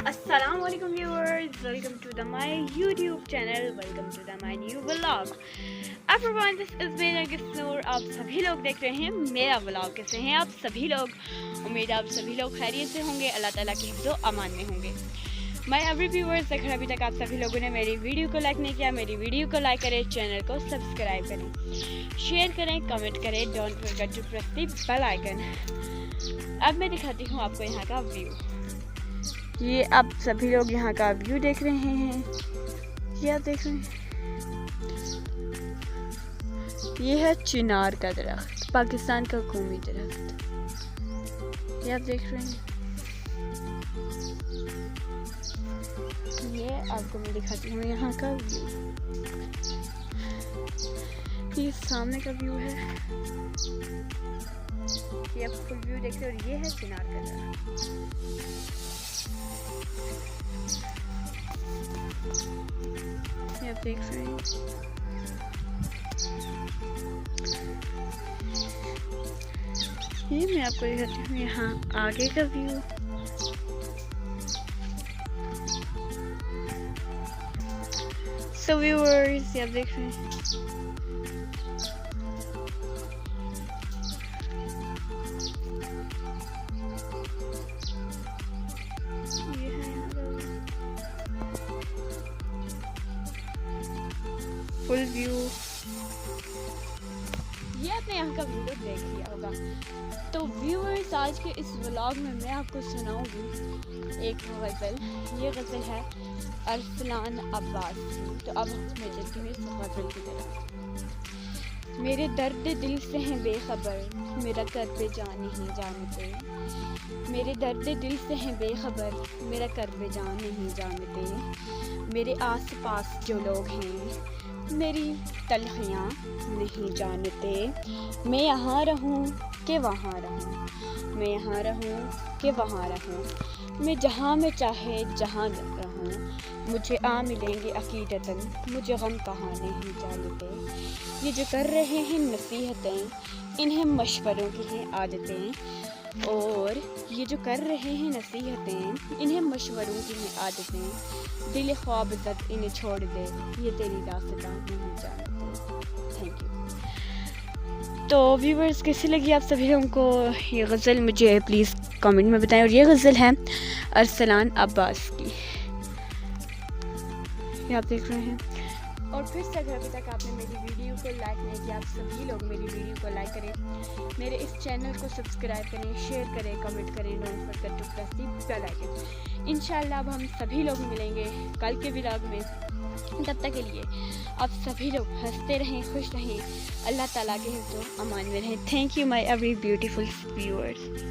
Assalamualaikum viewers, welcome to my YouTube channel, welcome to my new vlog. Everyone, this is me Noor. आप सभी लोग देख रहे हैं मेरा व्लॉग। कैसे हैं आप सभी लोग? उम्मीद है आप सभी लोग खैरियत से होंगे, अल्लाह ताला के हिफ्ज़ो अमान में होंगे। माय एवरी व्यूअर्स, अगर अभी तक आप सभी लोगों ने मेरी वीडियो को लाइक नहीं किया, मेरी वीडियो को लाइक करें, चैनल को सब्सक्राइब करें, शेयर करें, कमेंट करें, don't forget to press the bell icon. अब मैं दिखाती हूँ आपको यहाँ का व्यू। ये आप सभी लोग यहाँ का व्यू देख रहे हैं, ये आप देख रहे हैं, ये है चिनार का दरख्त, पाकिस्तान का कौमी दरख्त, ये आप देख रहे हैं। ये आपको मैं दिखाती हूँ यहाँ का व्यू। ये सामने का व्यू है, ये आप फुल व्यू देख रहे हो, और ये है चिनार का दरख्त। ये आप देख रहे हैं। ये मैं आपको दिखाती हूँ यहाँ आगे का व्यू। सो व्यूअर्स, ये आप देख रहे हैं। फुल व्यू, ये आपने यहाँ का वीडियो देख लिया होगा। तो व्यूअर्स, आज के इस व्लॉग में मैं आपको सुनाऊंगी एक गज़ल। ये गज़ल है अरसलान अब्बास की। तो अब मैं चलती हूँ इस गज़ल की तरफ। मेरे दर्द दिल से हैं बेखबर, मेरा कर्ब जान नहीं जानते। मेरे दर्द दिल से हैं बेखबर, मेरा कर्ब जान नहीं जानते। मेरे आस पास जो लोग हैं मेरी तलखियाँ नहीं जानते। मैं यहाँ रहूँ कि वहाँ रहूँ, मैं यहाँ रहूँ कि वहाँ रहूँ, मैं जहाँ में चाहे जहाँ रहूँ, मुझे आ मिलेंगे अकीदतन, मुझे गम कहाँ नहीं जानते। ये जो कर रहे हैं नसीहतें, इन्हें मशवरों की हैं आदतें। और ये जो कर रहे हैं नसीहतें, इन्हें मशवरों की हैं आदतें। दिल ख्वाब जद इन्हें छोड़ दे, ये तेरी दास्तां नहीं जानते। Thank you. तो व्यूवर्स, कैसी लगी आप सभी लोगों को ये गज़ल? मुझे प्लीज़ कमेंट में बताएं। और ये गज़ल है अरसलान अब्बास की, ये आप देख रहे हैं। और फिर से अगर अभी तक आपने मेरी वीडियो को लाइक नहीं किया, आप सभी लोग मेरी वीडियो को लाइक करें, मेरे इस चैनल को सब्सक्राइब करें, शेयर करें, कमेंट करें, don't forget to press the bell icon. इंशाल्लाह अब हम सभी लोग मिलेंगे कल के व्लॉग में। तब तक के लिए आप सभी लोग हंसते रहें, खुश रहें, अल्लाह ताला के हिफ्ज़ो अमान में रहें। Thank you my every beautiful viewers.